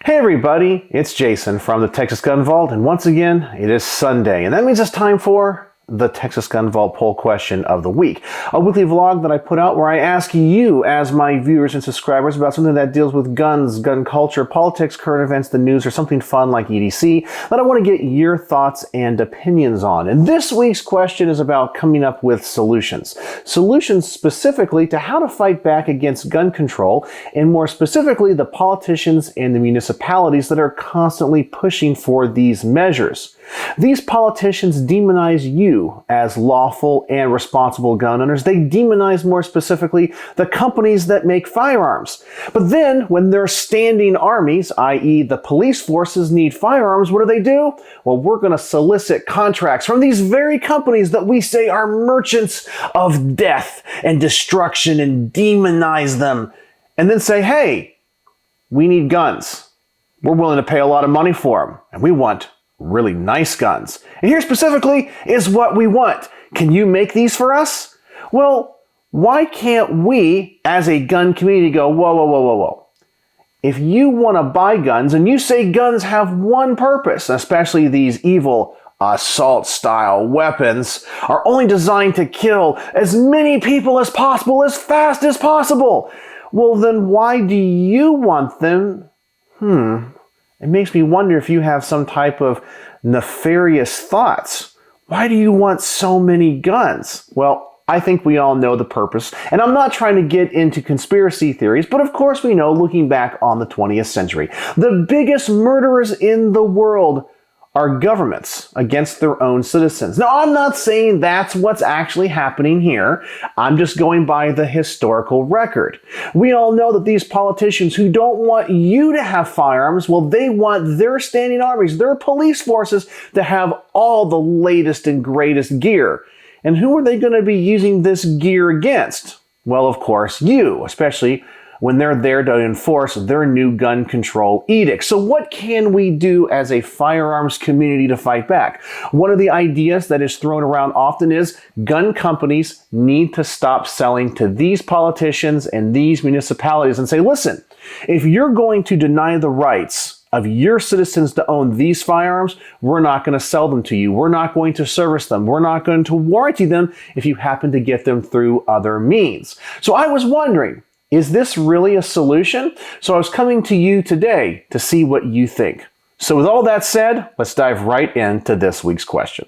Hey everybody, it's Jason from the Texas Gun Vault, and once again, it is Sunday, and that means it's time for the Texas Gun Vault Poll Question of the Week, a weekly vlog that I put out where I ask you, as my viewers and subscribers, about something that deals with guns, gun culture, politics, current events, the news, or something fun like EDC that I want to get your thoughts and opinions on. And this week's question is about coming up with solutions. Solutions specifically to how to fight back against gun control, and more specifically, the politicians and the municipalities that are constantly pushing for these measures. These politicians demonize you as lawful and responsible gun owners. They demonize, more specifically, the companies that make firearms. But then, when their standing armies, i.e. the police forces, need firearms, what do? Well, we're going to solicit contracts from these very companies that we say are merchants of death and destruction and demonize them. And then say, hey, we need guns. We're willing to pay a lot of money for them. And we want really nice guns. And here specifically is what we want. Can you make these for us? Well, why can't we, as a gun community, go, whoa. If you want to buy guns and you say guns have one purpose, especially these evil assault-style weapons are only designed to kill as many people as possible, as fast as possible, well, then why do you want them? It makes me wonder if you have some type of nefarious thoughts. Why do you want so many guns? Well, I think we all know the purpose, and I'm not trying to get into conspiracy theories, but of course we know, looking back on the 20th century, the biggest murderers in the world are governments against their own citizens. Now, I'm not saying that's what's actually happening here. I'm just going by the historical record. We all know that these politicians who don't want you to have firearms, well, they want their standing armies, their police forces, to have all the latest and greatest gear. And who are they going to be using this gear against? Well, of course, you, especially when they're there to enforce their new gun control edict. So what can we do as a firearms community to fight back? One of the ideas that is thrown around often is gun companies need to stop selling to these politicians and these municipalities and say, listen, if you're going to deny the rights of your citizens to own these firearms, we're not going to sell them to you. We're not going to service them. We're not going to warranty them if you happen to get them through other means. So I was wondering, is this really a solution? So I was coming to you today to see what you think. So with all that said, let's dive right into this week's question.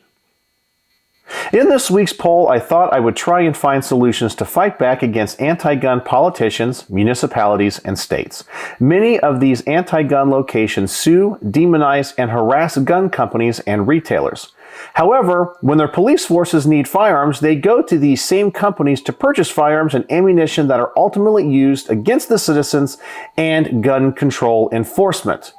In this week's poll, I thought I would try and find solutions to fight back against anti-gun politicians, municipalities, and states. Many of these anti-gun locations sue, demonize, and harass gun companies and retailers. However, when their police forces need firearms, they go to these same companies to purchase firearms and ammunition that are ultimately used against the citizens and gun control enforcement.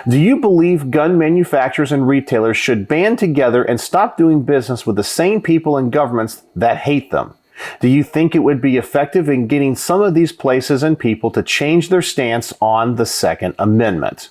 Do you believe gun manufacturers and retailers should band together and stop doing business with the same people and governments that hate them? Do you think it would be effective in getting some of these places and people to change their stance on the Second Amendment?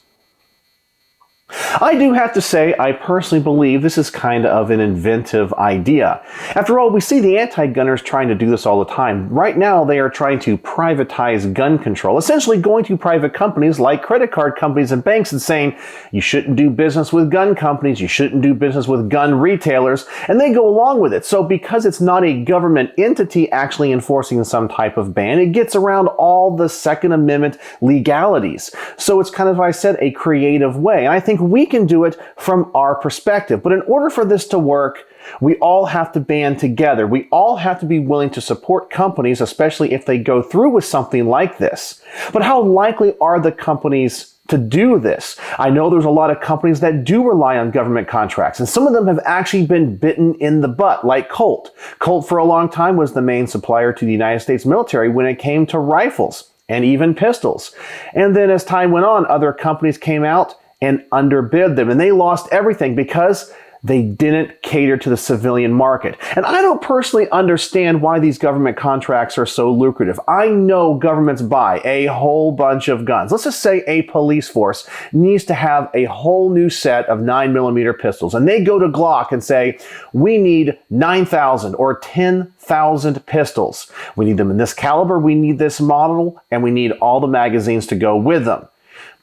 I do have to say, I personally believe this is kind of an inventive idea. After all, we see the anti-gunners trying to do this all the time. Right now, they are trying to privatize gun control, essentially going to private companies like credit card companies and banks and saying, you shouldn't do business with gun companies, you shouldn't do business with gun retailers, and they go along with it. So because it's not a government entity actually enforcing some type of ban, it gets around all the Second Amendment legalities. So it's kind of, I said, a creative way. And I think we can do it from our perspective. But in order for this to work, we all have to band together. We all have to be willing to support companies, especially if they go through with something like this. But how likely are the companies to do this? I know there's a lot of companies that do rely on government contracts, and some of them have actually been bitten in the butt, like Colt. Colt for a long time was the main supplier to the United States military when it came to rifles and even pistols. And then as time went on, other companies came out and underbid them, and they lost everything because they didn't cater to the civilian market. And I don't personally understand why these government contracts are so lucrative. I know governments buy a whole bunch of guns. Let's just say a police force needs to have a whole new set of 9mm pistols, and they go to Glock and say, we need 9,000 or 10,000 pistols. We need them in this caliber, we need this model, and we need all the magazines to go with them.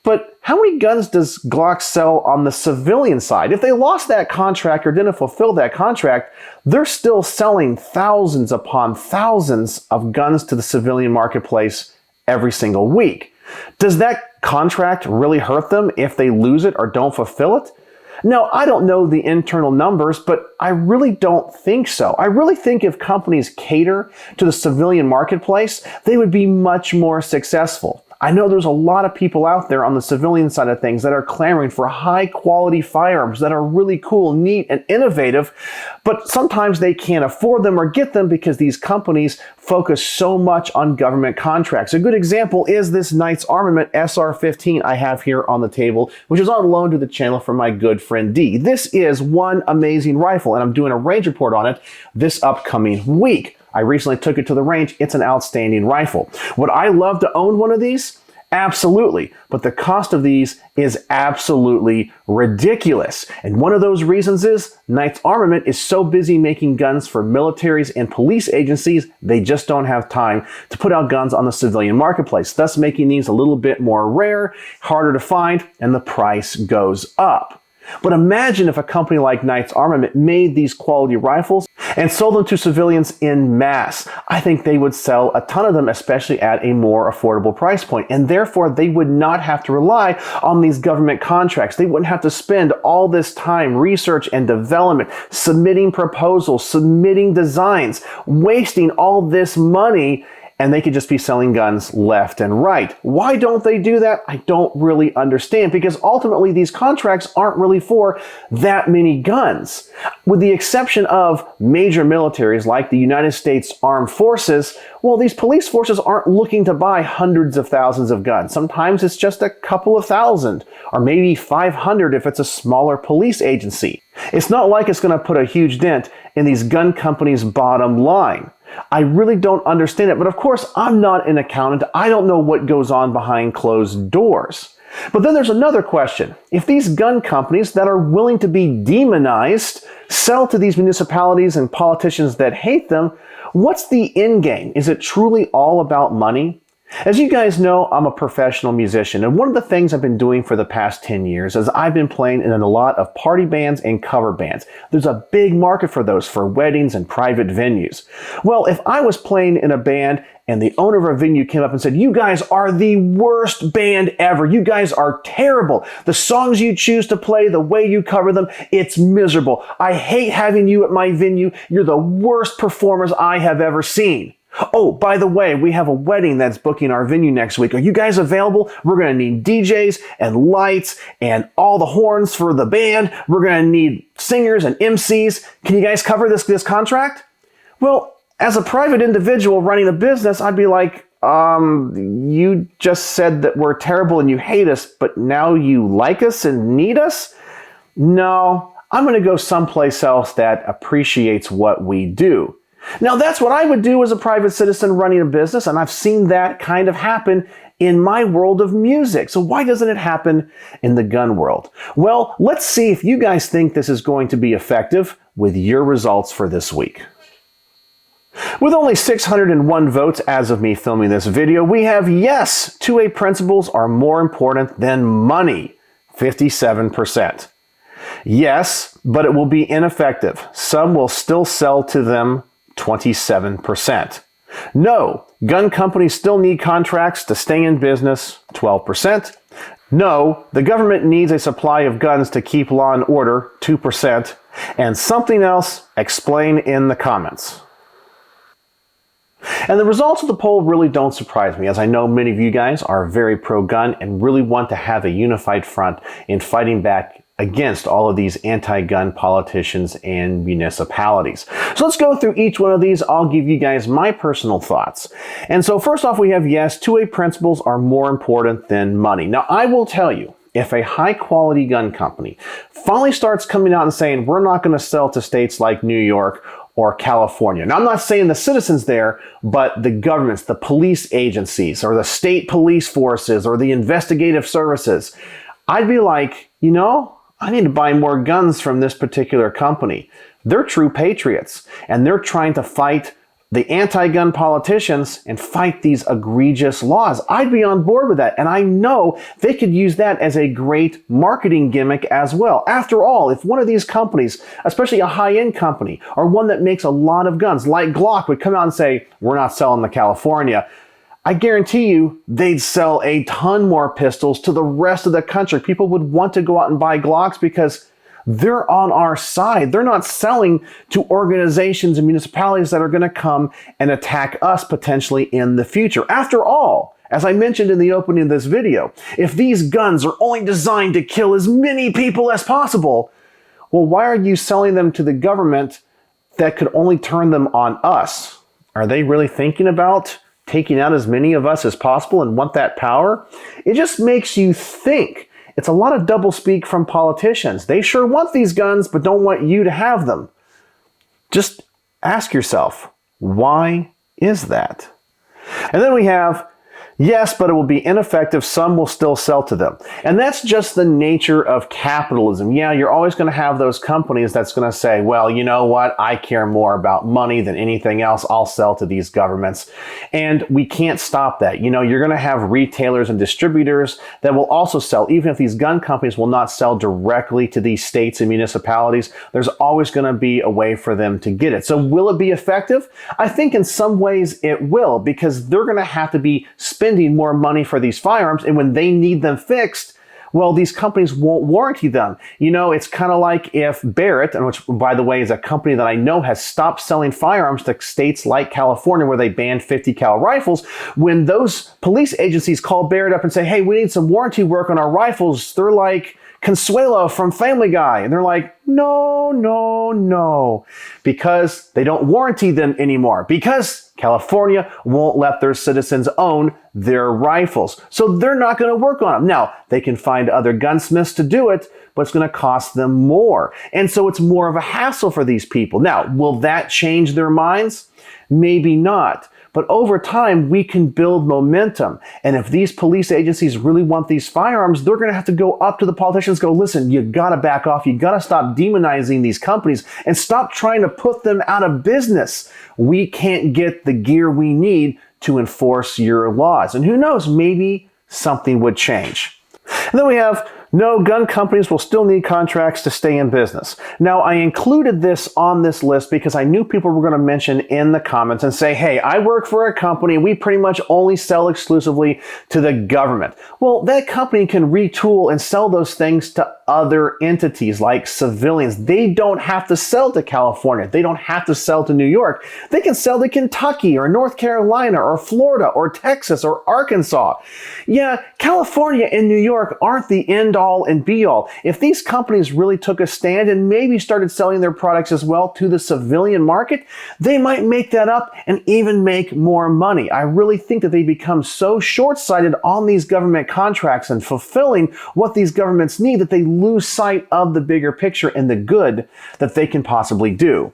But how many guns does Glock sell on the civilian side? If they lost that contract or didn't fulfill that contract, they're still selling thousands upon thousands of guns to the civilian marketplace every single week. Does that contract really hurt them if they lose it or don't fulfill it? Now, I don't know the internal numbers, but I really don't think so. I really think if companies cater to the civilian marketplace, they would be much more successful. I know there's a lot of people out there on the civilian side of things that are clamoring for high quality firearms that are really cool, neat, and innovative, but sometimes they can't afford them or get them because these companies focus so much on government contracts. A good example is this Knight's Armament SR-15 I have here on the table, which is on loan to the channel from my good friend D. This is one amazing rifle, and I'm doing a range report on it this upcoming week. I recently took it to the range. It's an outstanding rifle. Would I love to own one of these? Absolutely. But the cost of these is absolutely ridiculous. And one of those reasons is Knight's Armament is so busy making guns for militaries and police agencies, they just don't have time to put out guns on the civilian marketplace, thus making these a little bit more rare, harder to find, and the price goes up. But imagine if a company like Knight's Armament made these quality rifles and sold them to civilians in mass. I think they would sell a ton of them, especially at a more affordable price point. And therefore, they would not have to rely on these government contracts. They wouldn't have to spend all this time research and development, submitting proposals, submitting designs, wasting all this money, and they could just be selling guns left and right. Why don't they do that? I don't really understand, because ultimately these contracts aren't really for that many guns. With the exception of major militaries like the United States Armed Forces, well, these police forces aren't looking to buy hundreds of thousands of guns. Sometimes it's just a couple of thousand, or maybe 500 if it's a smaller police agency. It's not like it's going to put a huge dent in these gun companies' bottom line. I really don't understand it, but of course, I'm not an accountant. I don't know what goes on behind closed doors. But then there's another question. If these gun companies that are willing to be demonized sell to these municipalities and politicians that hate them, what's the end game? Is it truly all about money? As you guys know, I'm a professional musician, and one of the things I've been doing for the past 10 years is I've been playing in a lot of party bands and cover bands. There's a big market for those for weddings and private venues. Well, if I was playing in a band and the owner of a venue came up and said, "You guys are the worst band ever. You guys are terrible. The songs you choose to play, the way you cover them, it's miserable. I hate having you at my venue. You're the worst performers I have ever seen. Oh, by the way, we have a wedding that's booking our venue next week. Are you guys available? We're going to need DJs and lights and all the horns for the band. We're going to need singers and MCs. Can you guys cover this contract?" Well, as a private individual running a business, I'd be like, you just said that we're terrible and you hate us, but now you like us and need us? No, I'm going to go someplace else that appreciates what we do. Now, that's what I would do as a private citizen running a business, and I've seen that kind of happen in my world of music. So why doesn't it happen in the gun world? Well, let's see if you guys think this is going to be effective with your results for this week. With only 601 votes as of me filming this video, we have yes, 2A principles are more important than money, 57%. Yes, but it will be ineffective. Some will still sell to them, 27%. No, gun companies still need contracts to stay in business, 12%. No, the government needs a supply of guns to keep law and order, 2%. And something else, explain in the comments. And the results of the poll really don't surprise me, as I know many of you guys are very pro-gun and really want to have a unified front in fighting back against all of these anti-gun politicians and municipalities. So let's go through each one of these. I'll give you guys my personal thoughts. And so first off, we have yes, 2A principles are more important than money. Now, I will tell you, if a high-quality gun company finally starts coming out and saying, we're not going to sell to states like New York or California. Now, I'm not saying the citizens there, but the governments, the police agencies, or the state police forces, or the investigative services, I'd be like, you know, I need to buy more guns from this particular company. They're true patriots, and they're trying to fight the anti-gun politicians and fight these egregious laws. I'd be on board with that. And I know they could use that as a great marketing gimmick as well. After all, if one of these companies, especially a high-end company, or one that makes a lot of guns, like Glock, would come out and say, we're not selling to California, I guarantee you they'd sell a ton more pistols to the rest of the country. People would want to go out and buy Glocks because they're on our side. They're not selling to organizations and municipalities that are going to come and attack us potentially in the future. After all, as I mentioned in the opening of this video, if these guns are only designed to kill as many people as possible, well, why are you selling them to the government that could only turn them on us? Are they really thinking about taking out as many of us as possible and want that power? It just makes you think. It's a lot of doublespeak from politicians. They sure want these guns, but don't want you to have them. Just ask yourself, why is that? And then we have, yes, but it will be ineffective. Some will still sell to them. And that's just the nature of capitalism. Yeah, you're always going to have those companies that's going to say, well, you know what? I care more about money than anything else. I'll sell to these governments. And we can't stop that. You know, you're going to have retailers and distributors that will also sell. Even if these gun companies will not sell directly to these states and municipalities, there's always going to be a way for them to get it. So will it be effective? I think in some ways it will, because they're going to have to be spending more money for these firearms, and when they need them fixed, well, these companies won't warranty them. You know, it's kind of like if Barrett, and which, by the way, is a company that I know has stopped selling firearms to states like California where they banned 50 cal rifles. When those police agencies call Barrett up and say, hey, we need some warranty work on our rifles, they're like Consuelo from Family Guy. And they're like, no, no, no, because they don't warranty them anymore, because California won't let their citizens own their rifles. So they're not going to work on them. Now, they can find other gunsmiths to do it, but it's going to cost them more. And so it's more of a hassle for these people. Now, will that change their minds? Maybe not. But over time, we can build momentum. And if these police agencies really want these firearms, they're going to have to go up to the politicians, go, listen, you got to back off. You got to stop demonizing these companies and stop trying to put them out of business. We can't get the gear we need to enforce your laws. And who knows, maybe something would change. And then we have, no, gun companies will still need contracts to stay in business. Now, I included this on this list because I knew people were going to mention in the comments and say, hey, I work for a company. We pretty much only sell exclusively to the government. Well, that company can retool and sell those things to other entities like civilians. They don't have to sell to California. They don't have to sell to New York. They can sell to Kentucky or North Carolina or Florida or Texas or Arkansas. Yeah, California and New York aren't the end all and be all. If these companies really took a stand and maybe started selling their products as well to the civilian market, they might make that up and even make more money. I really think that they become so short-sighted on these government contracts and fulfilling what these governments need that they lose sight of the bigger picture and the good that they can possibly do.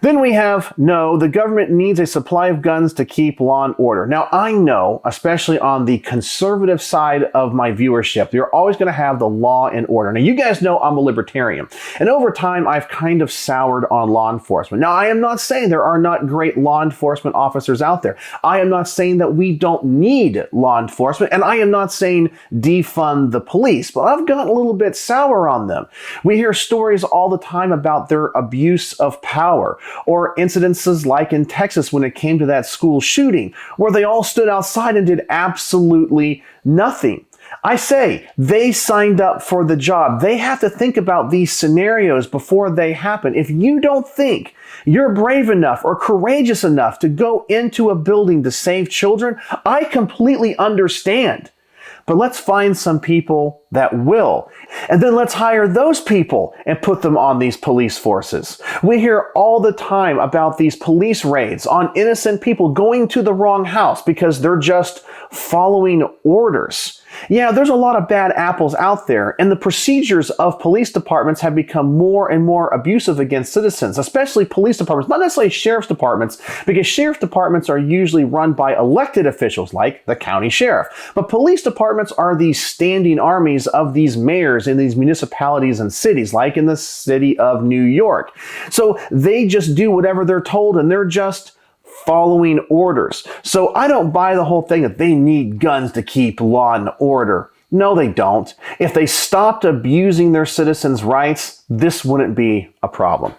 Then we have, no, the government needs a supply of guns to keep law and order. Now, I know, especially on the conservative side of my viewership, you're always going to have the law and order. Now, you guys know I'm a libertarian, and over time, I've kind of soured on law enforcement. Now, I am not saying there are not great law enforcement officers out there. I am not saying that we don't need law enforcement, and I am not saying defund the police, but I've gotten a little bit sour on them. We hear stories all the time about their abuse of power, or incidences like in Texas when it came to that school shooting, where they all stood outside and did absolutely nothing. I say, they signed up for the job. They have to think about these scenarios before they happen. If you don't think you're brave enough or courageous enough to go into a building to save children, I completely understand. But let's find some people that will. And then let's hire those people and put them on these police forces. We hear all the time about these police raids on innocent people going to the wrong house because they're just following orders. Yeah, there's a lot of bad apples out there, and the procedures of police departments have become more and more abusive against citizens, especially police departments, not necessarily sheriff's departments, because sheriff's departments are usually run by elected officials like the county sheriff. But police departments are these standing armies of these mayors in these municipalities and cities, like in the city of New York. So they just do whatever they're told, and they're just following orders. So I don't buy the whole thing that they need guns to keep law and order. No, they don't. If they stopped abusing their citizens' rights, this wouldn't be a problem.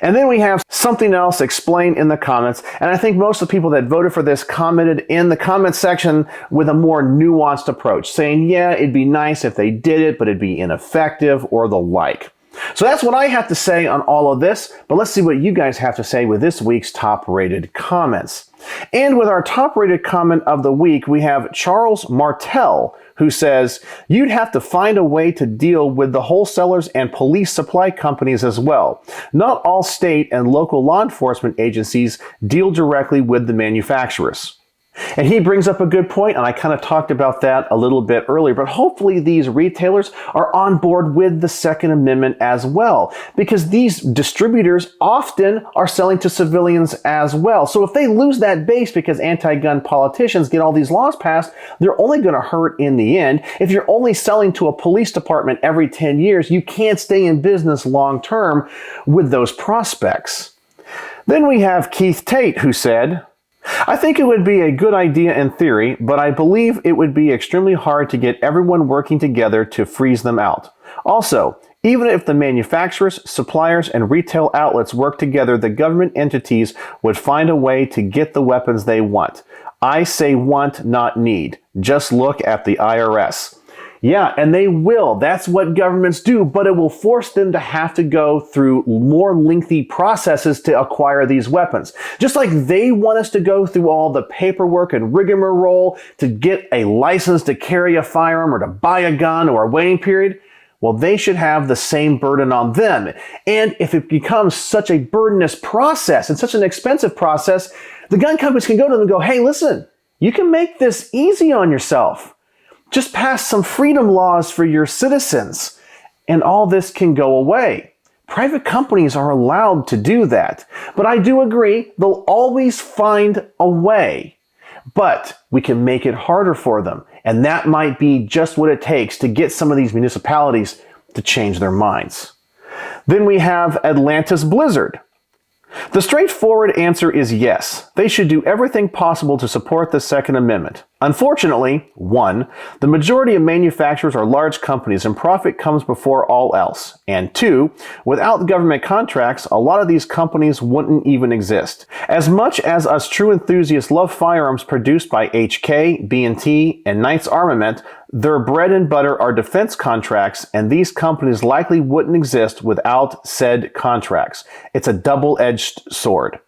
And then we have something else explained in the comments, and I think most of the people that voted for this commented in the comment section with a more nuanced approach, saying, yeah, it'd be nice if they did it, but it'd be ineffective or the like. So that's what I have to say on all of this, but let's see what you guys have to say with this week's top-rated comments. And with our top-rated comment of the week, we have Charles Martell, who says, you'd have to find a way to deal with the wholesalers and police supply companies as well. Not all state and local law enforcement agencies deal directly with the manufacturers. And he brings up a good point, and I kind of talked about that a little bit earlier, but hopefully these retailers are on board with the Second Amendment as well, because these distributors often are selling to civilians as well. So if they lose that base because anti-gun politicians get all these laws passed, they're only going to hurt in the end. If you're only selling to a police department every 10 years, you can't stay in business long term with those prospects. Then we have Keith Tate, who said, I think it would be a good idea in theory, but I believe it would be extremely hard to get everyone working together to freeze them out. Also, even if the manufacturers, suppliers, and retail outlets work together, the government entities would find a way to get the weapons they want. I say want, not need. Just look at the IRS. Yeah, and they will. That's what governments do, but it will force them to have to go through more lengthy processes to acquire these weapons. Just like they want us to go through all the paperwork and rigmarole to get a license to carry a firearm or to buy a gun or a waiting period, well, they should have the same burden on them. And if it becomes such a burdenous process and such an expensive process, the gun companies can go to them and go, hey, listen, you can make this easy on yourself. Just pass some freedom laws for your citizens, and all this can go away. Private companies are allowed to do that. But I do agree, they'll always find a way. But we can make it harder for them, and that might be just what it takes to get some of these municipalities to change their minds. Then we have Atlantis Blizzard. The straightforward answer is yes. They should do everything possible to support the Second Amendment. Unfortunately, 1, the majority of manufacturers are large companies and profit comes before all else. And 2, without government contracts, a lot of these companies wouldn't even exist. As much as us true enthusiasts love firearms produced by HK, B&T, and Knights Armament, their bread and butter are defense contracts, and these companies likely wouldn't exist without said contracts. It's a double-edged sword.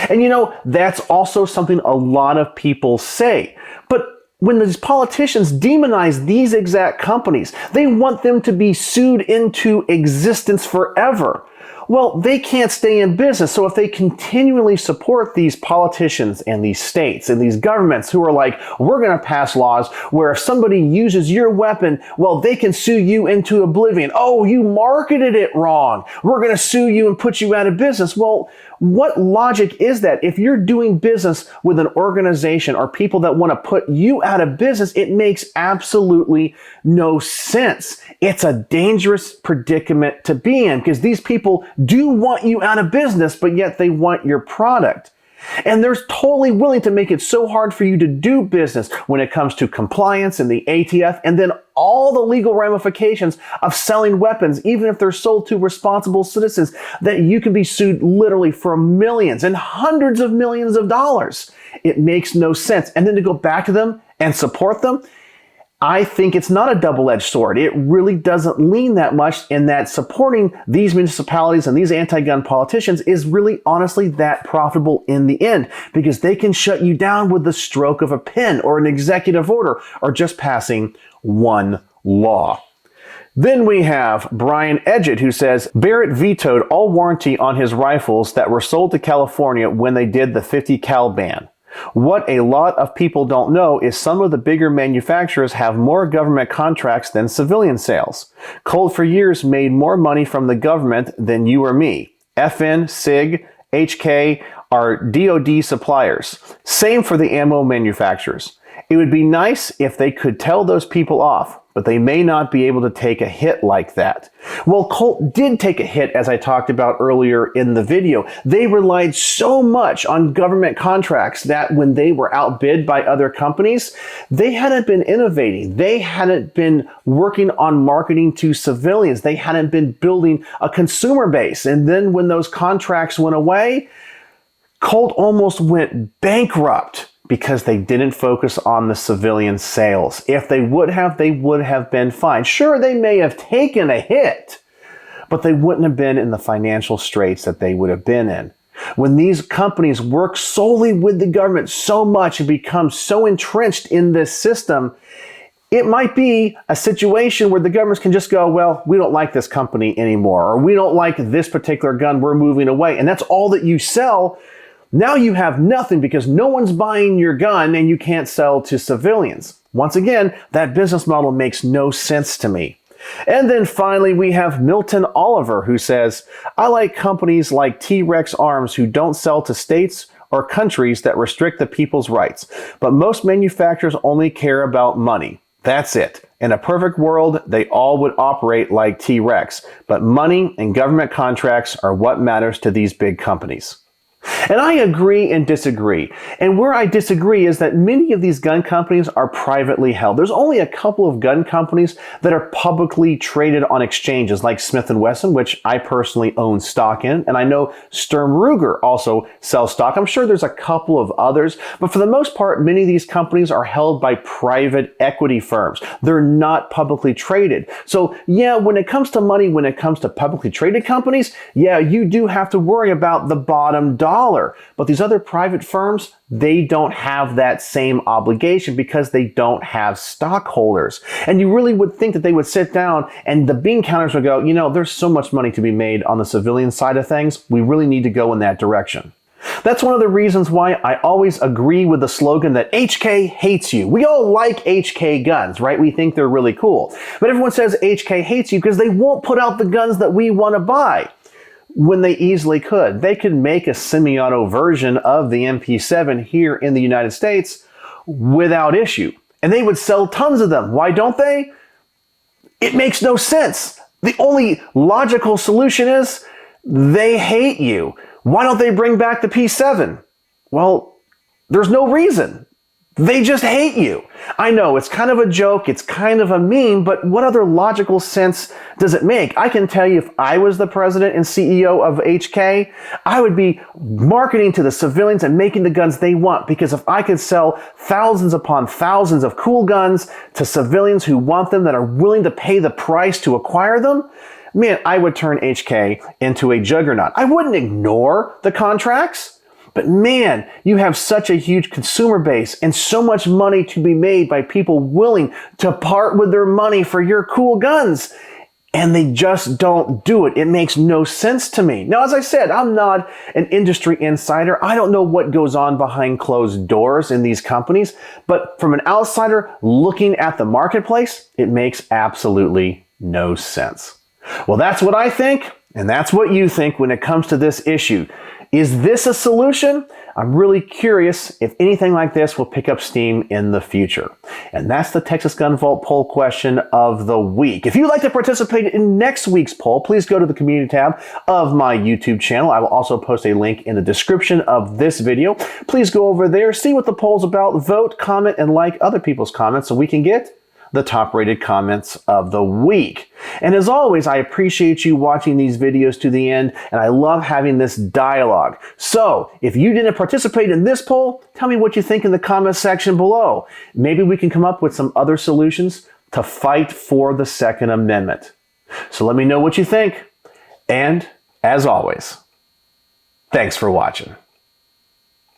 And you know, that's also something a lot of people say. But when these politicians demonize these exact companies, they want them to be sued into existence forever. Well, they can't stay in business. So if they continually support these politicians and these states and these governments who are like, we're going to pass laws where if somebody uses your weapon, well, they can sue you into oblivion. Oh, you marketed it wrong. We're going to sue you and put you out of business. Well, what logic is that? If you're doing business with an organization or people that want to put you out of business, it makes absolutely no sense. It's a dangerous predicament to be in because these people do want you out of business, but yet they want your product. And they're totally willing to make it so hard for you to do business when it comes to compliance and the ATF, and then all the legal ramifications of selling weapons, even if they're sold to responsible citizens, that you can be sued literally for millions and hundreds of millions of dollars. It makes no sense. And then to go back to them and support them, I think it's not a double-edged sword. It really doesn't lean that much in that supporting these municipalities and these anti-gun politicians is really honestly that profitable in the end because they can shut you down with the stroke of a pen or an executive order or just passing one law. Then we have Brian Edgett, who says, Barrett vetoed all warranty on his rifles that were sold to California when they did the 50 cal ban. What a lot of people don't know is some of the bigger manufacturers have more government contracts than civilian sales. Colt for years made more money from the government than you or me. FN, SIG, HK are DoD suppliers. Same for the ammo manufacturers. It would be nice if they could tell those people off. but they may not be able to take a hit like that. Well, Colt did take a hit, as I talked about earlier in the video. They relied so much on government contracts that when they were outbid by other companies, they hadn't been innovating. They hadn't been working on marketing to civilians. They hadn't been building a consumer base. And then when those contracts went away, Colt almost went bankrupt because they didn't focus on the civilian sales. If they would have been fine. Sure, they may have taken a hit, but they wouldn't have been in the financial straits that they would have been in. When these companies work solely with the government so much and become so entrenched in this system, it might be a situation where the governments can just go, well, we don't like this company anymore, or we don't like this particular gun, we're moving away. And that's all that you sell. Now you have nothing because no one's buying your gun and you can't sell to civilians. Once again, that business model makes no sense to me. And then finally, we have Milton Oliver, who says, I like companies like T-Rex Arms who don't sell to states or countries that restrict the people's rights. But most manufacturers only care about money. That's it. In a perfect world, they all would operate like T-Rex. But money and government contracts are what matters to these big companies. And I agree and disagree. And where I disagree is that many of these gun companies are privately held. There's only a couple of gun companies that are publicly traded on exchanges like Smith & Wesson, which I personally own stock in. And I know Sturm Ruger also sells stock. I'm sure there's a couple of others. But for the most part, many of these companies are held by private equity firms. They're not publicly traded. So yeah, when it comes to money, when it comes to publicly traded companies, yeah, you do have to worry about the bottom dollar. But these other private firms, they don't have that same obligation because they don't have stockholders. And you really would think that they would sit down and the bean counters would go, you know, there's so much money to be made on the civilian side of things. We really need to go in that direction. That's one of the reasons why I always agree with the slogan that HK hates you. We all like HK guns, right? We think they're really cool. But everyone says HK hates you because they won't put out the guns that we want to buy. When they easily could. They could make a semi-auto version of the MP7 here in the United States without issue. And they would sell tons of them. Why don't they? It makes no sense. The only logical solution is they hate you. Why don't they bring back the P7? Well, there's no reason. They just hate you. I know, it's kind of a joke, it's kind of a meme, but what other logical sense does it make? I can tell you if I was the president and CEO of HK, I would be marketing to the civilians and making the guns they want, because if I could sell thousands upon thousands of cool guns to civilians who want them, that are willing to pay the price to acquire them, man, I would turn HK into a juggernaut. I wouldn't ignore the contracts. But man, you have such a huge consumer base and so much money to be made by people willing to part with their money for your cool guns. And they just don't do it. It makes no sense to me. Now, as I said, I'm not an industry insider. I don't know what goes on behind closed doors in these companies. But from an outsider looking at the marketplace, it makes absolutely no sense. Well, that's what I think, and that's what you think when it comes to this issue. Is this a solution? I'm really curious if anything like this will pick up steam in the future. And that's the Texas Gun Vault poll question of the week. If you'd like to participate in next week's poll, please go to the community tab of my YouTube channel. I will also post a link in the description of this video. Please go over there, see what the poll's about, vote, comment, and like other people's comments so we can get the top-rated comments of the week. And as always, I appreciate you watching these videos to the end, and I love having this dialogue. So, if you didn't participate in this poll, tell me what you think in the comments section below. Maybe we can come up with some other solutions to fight for the Second Amendment. So let me know what you think. And, as always, thanks for watching.